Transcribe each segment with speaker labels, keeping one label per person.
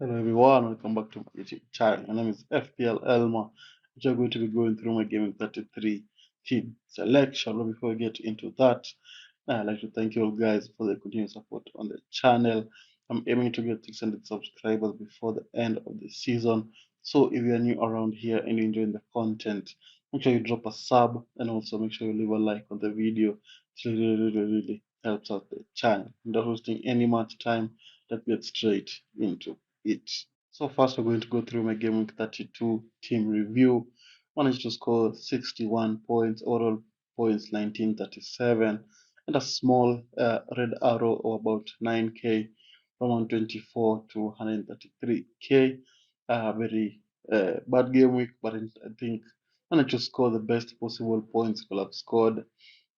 Speaker 1: Hello everyone, welcome back to my YouTube channel. My name is FPL Elma, which I'm going to be going through my Gaming 33 team selection. But before we get into that, I'd like to thank you all guys for the continued support on the channel. I'm aiming to get 600 subscribers before the end of the season. So if you're new around here and you're enjoying the content, make sure you drop a sub and also make sure you leave a like on the video. It really helps out the channel. Without wasting any much time, let's get straight into it. So first we're going to go through my Game Week 32 team review. Managed to score 61 points, overall points 1937, and a small red arrow of about 9k from 124 to 133k. Very bad game week, but I think managed to score the best possible points we'll have scored.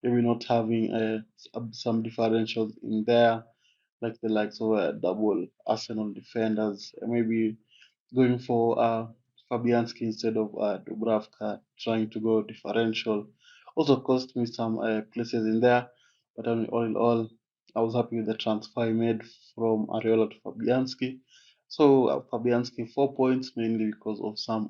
Speaker 1: Maybe not having some differentials in there like the likes of double Arsenal defenders, maybe going for Fabianski instead of Dubravka, trying to go differential. Also cost me some places in there, but all in all, I was happy with the transfer I made from Areola to Fabianski. So Fabianski 4 points mainly because of some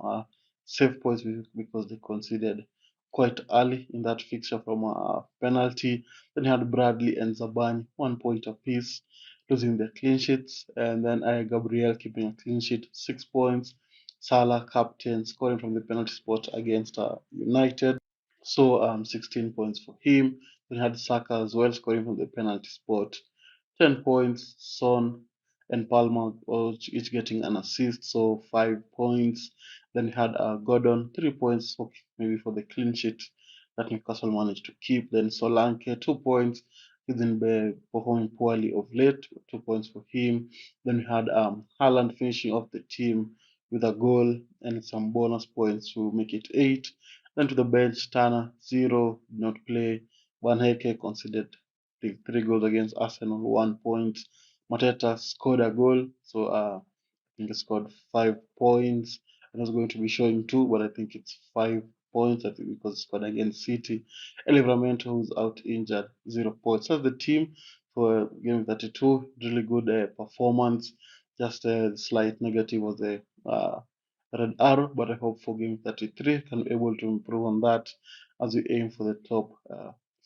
Speaker 1: save points because they conceded quite early in that fixture from a penalty. Then you had Bradley and Zabani 1 point apiece, losing their clean sheets, and then Gabriel keeping a clean sheet 6 points. Salah captain scoring from the penalty spot against United. So 16 points for him. Then had Saka as well scoring from the penalty spot. 10 points. Son and Palmer each getting an assist, so 5 points. Then had Gordon 3 points for, maybe for the clean sheet that Newcastle managed to keep. Then Solanke 2 points. He's been performing poorly of late. 2 points for him. Then we had Haaland finishing off the team with a goal and some bonus points to make it 8. Then to the bench, Tana 0, did not play. Van Heke considered the 3 goals against Arsenal, 1 point. Mateta scored a goal, so I think he scored 5 points. I was going to be showing two, but I think it's 5 points. I think because he scored against City. El Livramento, who's out injured, 0 points. That's the team for game 32. Really good performance. Just a slight negative was the red arrow, but I hope for game 33 can be able to improve on that as we aim for the top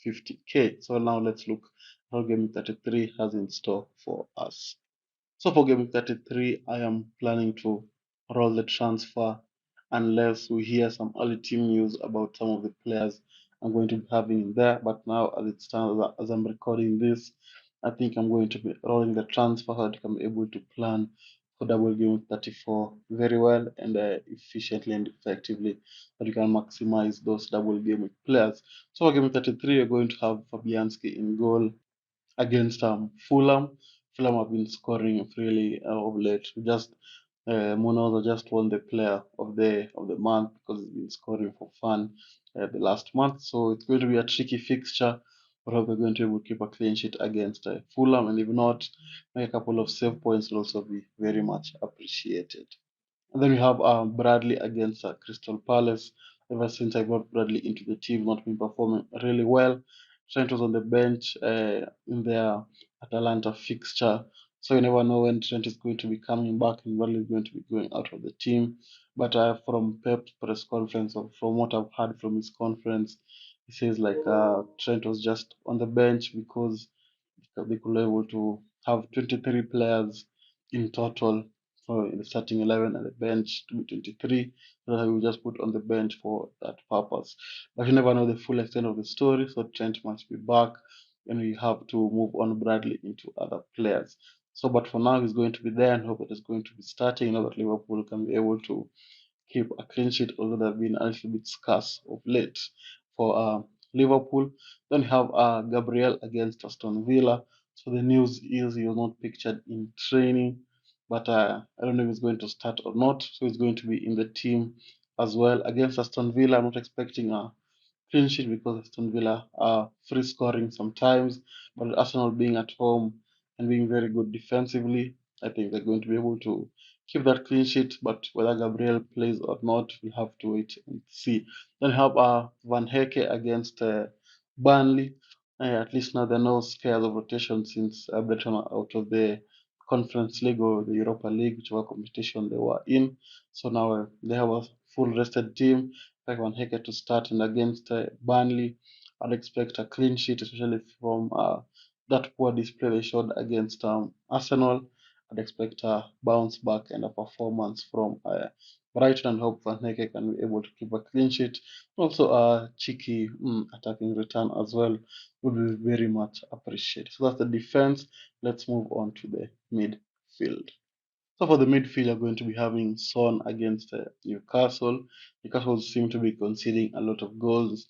Speaker 1: 50k. So now let's look how game 33 has in store for us. So for game 33, I am planning to roll the transfer unless we hear some early team news about some of the players I'm going to be having in there. But now, as it stands, as I'm recording this, I think I'm going to be rolling the transfer so that I can be able to plan for double game 34 very well and efficiently and effectively, so you can maximize those double game week players. So for game 33, you're going to have Fabianski in goal against Fulham. Fulham have been scoring really of late. Just Munoz just won the player of the month because he's been scoring for fun the last month. So it's going to be a tricky fixture. But hope they're going to be able to keep a clean sheet against Fulham, and if not, make a couple of save points will also be very much appreciated. And then we have Bradley against Crystal Palace. Ever since I got Bradley into the team, not been performing really well. Trent was on the bench in their Atalanta fixture. So you never know when Trent is going to be coming back and Bradley is going to be going out of the team. But from Pep's press conference, or from what I've heard from his conference, he says like Trent was just on the bench because they could be able to have 23 players in total in the starting 11 and the bench to be 23. So that we just put on the bench for that purpose. But you never know the full extent of the story, so Trent must be back and we have to move on Bradley into other players. So, but for now, he's going to be there and hope that he's going to be starting. You know that Liverpool can be able to keep a clean sheet, although they've been a little bit scarce of late for Liverpool. Then you have Gabriel against Aston Villa. So the news is he was not pictured in training, but I don't know if he's going to start or not. So he's going to be in the team as well against Aston Villa. I'm not expecting a clean sheet because Aston Villa are free scoring sometimes, but Arsenal being at home and being very good defensively, I think they're going to be able to keep that clean sheet. But whether Gabriel plays or not, we have to wait and see. Then have Van Heke against Burnley. At least now there are no scares of rotation since Breton are out of the Conference League or the Europa League, whichever competition they were in. So now they have a full rested team. Like Van Hecke to start, and against Burnley, I'd expect a clean sheet, especially from that poor display they showed against Arsenal. I'd expect a bounce back and a performance from Brighton, and hope Van Hecke can be able to keep a clean sheet. Also, a cheeky attacking return as well would be very much appreciated. So that's the defense. Let's move on to the midfield. So for the midfield, you're going to be having Son against Newcastle. Newcastle seem to be conceding a lot of goals,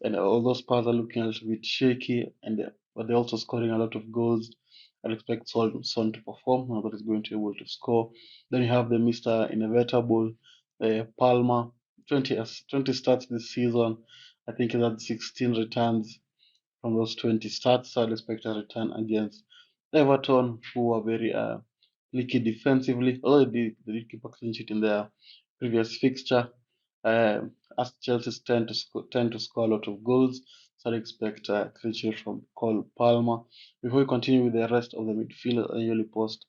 Speaker 1: and although Spurs are looking a little bit shaky, but they're also scoring a lot of goals. I expect Son to perform. Now that he's going to be able to score. Then you have the Mr. Inevitable, Palmer, 20 starts this season. I think he had 16 returns from those 20 starts. So I'd expect a return against Everton, who are very leaky defensively, although they did keep a clean sheet in their previous fixture. As Chelsea tend to score a lot of goals, so I expect a clean sheet from Cole Palmer. Before we continue with the rest of the midfield, I usually post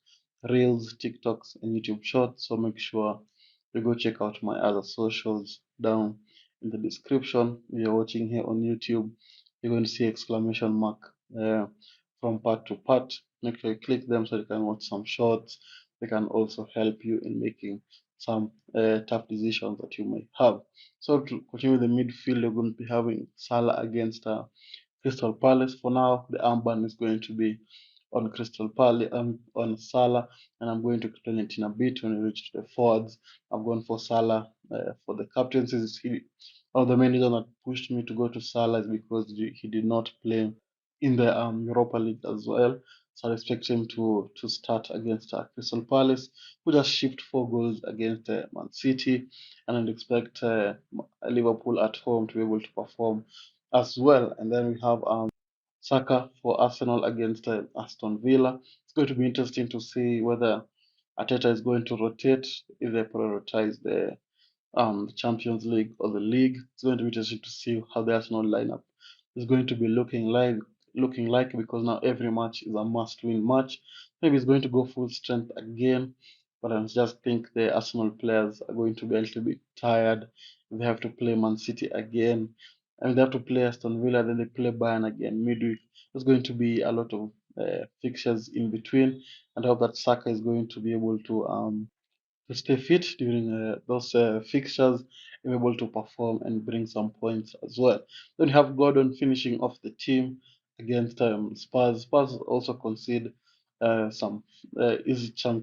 Speaker 1: reels, TikToks, and YouTube shorts, so make sure you go check out my other socials down in the description. If you're watching here on YouTube, you're going to see exclamation mark uh, from part to part. Make sure you click them so you can watch some shorts. They can also help you in making some tough decisions that you may have. So to continue with the midfield, you're going to be having Salah against Crystal Palace. For now, the armband is going to be on Crystal Palace, on Salah, and I'm going to explain it in a bit when we reach to the forwards. I've gone for Salah for the captaincy. One of the main reasons that pushed me to go to Salah is because he did not play in the Europa League as well. So I expect him to start against Crystal Palace, who just shipped 4 goals against Man City, and I'd expect Liverpool at home to be able to perform as well. And then we have Saka for Arsenal against Aston Villa. It's going to be interesting to see whether Arteta is going to rotate, if they prioritize the Champions League or the league. It's going to be interesting to see how the Arsenal lineup is going to be looking like because now every match is a must-win match. Maybe it's going to go full strength again, but I just think the Arsenal players are going to be a little bit tired. They have to play Man City again, and they have to play Aston Villa, then they play Bayern again midweek. There's going to be a lot of fixtures in between, and I hope that Saka is going to be able to stay fit during those fixtures and be able to perform and bring some points as well. Then you have Gordon finishing off the team against Spurs. Spurs also concede some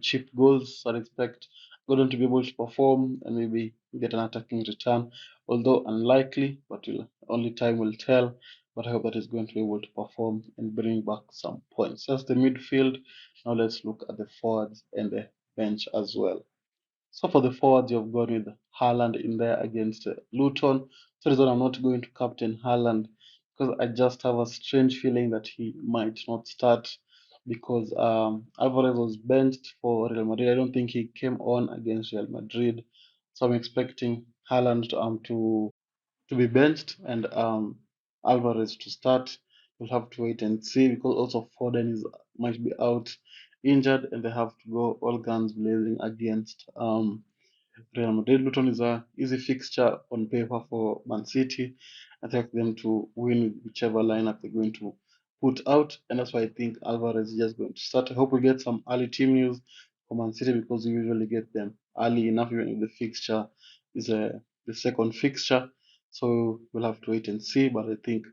Speaker 1: cheap goals. So I expect Gordon to be able to perform and maybe get an attacking return, although unlikely, but only time will tell. But I hope that he's going to be able to perform and bring back some points. That's the midfield. Now let's look at the forwards and the bench as well. So for the forwards, you've gone with Haaland in there against Luton. So that's why I'm not going to captain Haaland because I just have a strange feeling that he might not start because Alvarez was benched for Real Madrid. I don't think he came on against Real Madrid. So I'm expecting Haaland to be benched and Alvarez to start. We'll have to wait and see because also Foden might be out injured and they have to go all guns blazing against Real Madrid. Luton is a easy fixture on paper for Man City. I expect them to win whichever lineup they're going to put out, and that's why I think Alvarez is just going to start. I hope we get some early team news for Man City because we usually get them early enough, even if the fixture is the second fixture. So we'll have to wait and see. But I think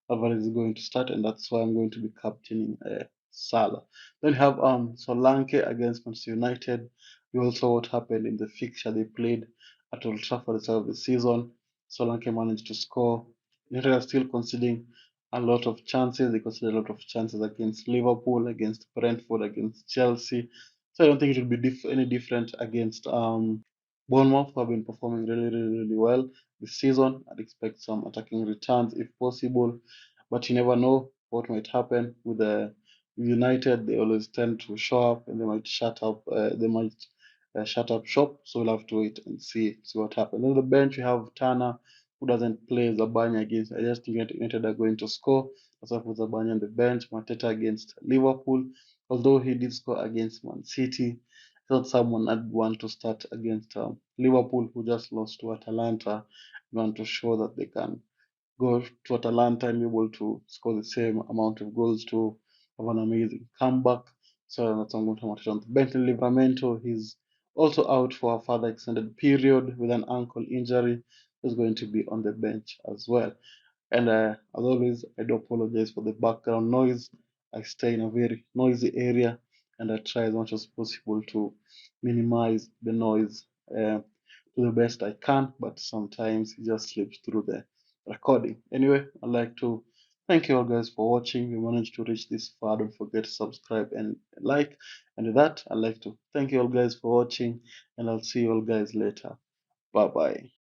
Speaker 1: Alvarez is going to start, and that's why I'm going to be captaining Salah. Then you have Solanke against Manchester United. We also saw what happened in the fixture they played at Old Trafford at the start of the season. Solanke managed to score. United are still conceding a lot of chances. They conceded a lot of chances against Liverpool, against Brentford, against Chelsea. So I don't think it will be any different against Bournemouth, who have been performing really well this season. I'd expect some attacking returns if possible, but you never know what might happen with the United. They always tend to show up and they might shut up. They might shut up shop. So we'll have to wait and see what happens. On the bench, we have Turner, who doesn't play Zabanya against. I just think United are going to score. That's why I put Zabanya on the bench. Mateta against Liverpool. although he did score against Man City, not someone I'd want to start against Liverpool, who just lost to Atalanta. I want to show that they can go to Atalanta and be able to score the same amount of goals to have an amazing comeback. So that's I'm going to watch on the bench. Livramento, he's also out for a further extended period with an ankle injury. He's going to be on the bench as well. And as always, I do apologize for the background noise. I stay in a very noisy area and I try as much as possible to minimize the noise to the best I can, but sometimes it just slips through the recording. Anyway, I'd like to thank you all guys for watching. We managed to reach this far. Don't forget to subscribe and like. And with that, I'd like to thank you all guys for watching, and I'll see you all guys later. Bye bye.